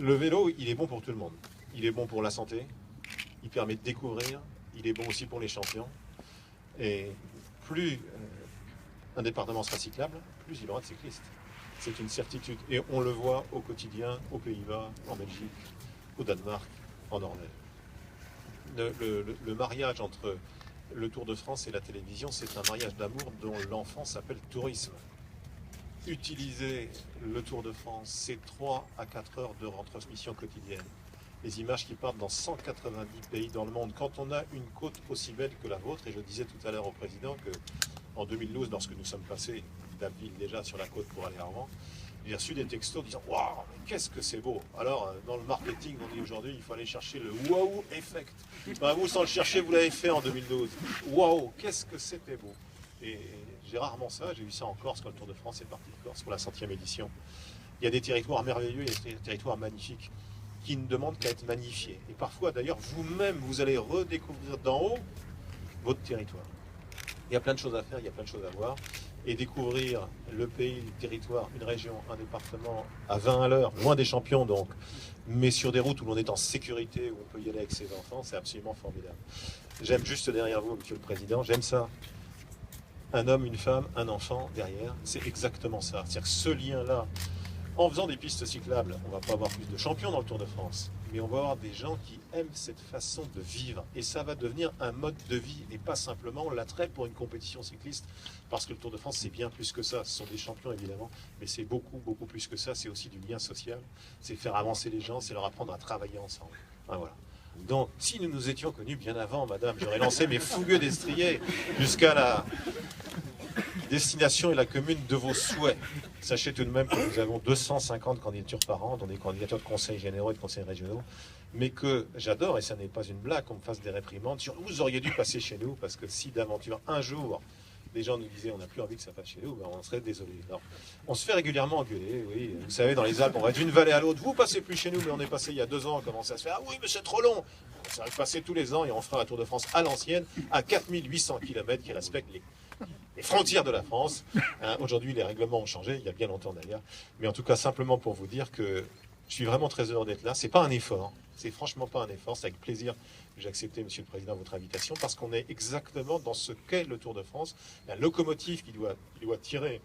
Le vélo, il est bon pour tout le monde. Il est bon pour la santé, il permet de découvrir, il est bon aussi pour les champions. Et plus un département sera cyclable, plus il y aura de cyclistes. C'est une certitude. Et on le voit au quotidien, aux Pays-Bas, en Belgique, au Danemark, en Norvège. Le mariage entre le Tour de France et la télévision, c'est un mariage d'amour dont l'enfant s'appelle tourisme. Utiliser le Tour de France, c'est 3 à 4 heures de retransmission quotidienne. Les images qui partent dans 190 pays dans le monde. Quand on a une côte aussi belle que la vôtre, et je disais tout à l'heure au président qu'en 2012, lorsque nous sommes passés d'Abbeville déjà sur la côte pour aller à Rouen, j'ai reçu des textos disant « Waouh, qu'est-ce que c'est beau !» Alors, dans le marketing, on dit aujourd'hui, il faut aller chercher le « Waouh effect ». Ben, vous, sans le chercher, vous l'avez fait en 2012. Waouh, qu'est-ce que c'était beau! Et j'ai rarement ça, j'ai vu ça en Corse quand le Tour de France est parti de Corse pour la 100e édition. Il y a des territoires merveilleux, il y a des territoires magnifiques qui ne demandent qu'à être magnifiés. Et parfois, d'ailleurs, vous-même, vous allez redécouvrir d'en haut votre territoire. Il y a plein de choses à faire, il y a plein de choses à voir. Et découvrir le pays, le territoire, une région, un département à 20 à l'heure, loin des champions donc, mais sur des routes où l'on est en sécurité, où on peut y aller avec ses enfants, c'est absolument formidable. J'aime juste derrière vous, Monsieur le Président, j'aime ça. Un homme, une femme, un enfant derrière, c'est exactement ça. C'est-à-dire que ce lien-là, en faisant des pistes cyclables, on ne va pas avoir plus de champions dans le Tour de France, mais on va avoir des gens qui aiment cette façon de vivre. Et ça va devenir un mode de vie et pas simplement l'attrait pour une compétition cycliste. Parce que le Tour de France, c'est bien plus que ça. Ce sont des champions, évidemment, mais c'est beaucoup, beaucoup plus que ça. C'est aussi du lien social. C'est faire avancer les gens, c'est leur apprendre à travailler ensemble. Enfin, voilà. Donc, si nous nous étions connus bien avant, madame, j'aurais lancé mes fougueux destriers jusqu'à la destination et la commune de vos souhaits. Sachez tout de même que nous avons 250 candidatures par an, dont des candidatures de conseils généraux et de conseils régionaux, mais que j'adore, et ça n'est pas une blague, qu'on me fasse des réprimandes sur « vous auriez dû passer chez nous », parce que si d'aventure, un jour, les gens nous disaient « on n'a plus envie que ça passe chez nous ben, », on serait désolé. Alors, on se fait régulièrement engueuler, oui. Vous savez, dans les Alpes, on va d'une vallée à l'autre, vous passez plus chez nous, mais on est passé il y a 2 ans, on commence à se faire « ah oui, mais c'est trop long ». Ça va passer tous les ans et on fera la Tour de France à l'ancienne, à 4800 km qui respectent les frontières de la France. Hein, aujourd'hui, les règlements ont changé, il y a bien longtemps d'ailleurs. Mais en tout cas, simplement pour vous dire que je suis vraiment très heureux d'être là. C'est pas un effort, c'est franchement pas un effort. C'est avec plaisir que j'ai accepté, Monsieur le Président, votre invitation, parce qu'on est exactement dans ce qu'est le Tour de France, la locomotive qui doit tirer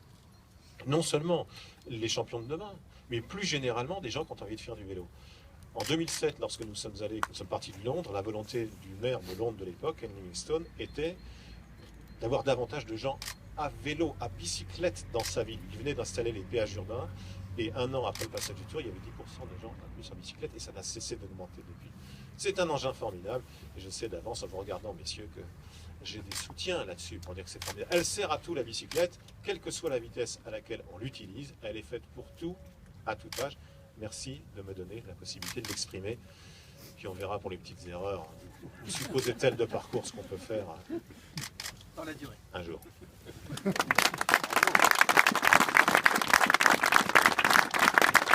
non seulement les champions de demain, mais plus généralement des gens qui ont envie de faire du vélo. En 2007, lorsque nous sommes partis de Londres, la volonté du maire de Londres de l'époque, Ken Livingstone, était d'avoir davantage de gens à vélo, à bicyclette dans sa ville. Il venait d'installer les péages urbains et 1 an après le passage du Tour, il y avait 10% de gens en plus en bicyclette et ça n'a cessé d'augmenter depuis. C'est un engin formidable et je sais d'avance en vous regardant, messieurs, que j'ai des soutiens là-dessus pour dire que c'est formidable. Elle sert à tout, la bicyclette, quelle que soit la vitesse à laquelle on l'utilise. Elle est faite pour tout, à tout âge. Merci de me donner la possibilité de l'exprimer. Puis on verra pour les petites erreurs ou supposées telles de parcours ce qu'on peut faire dans la durée. Un jour.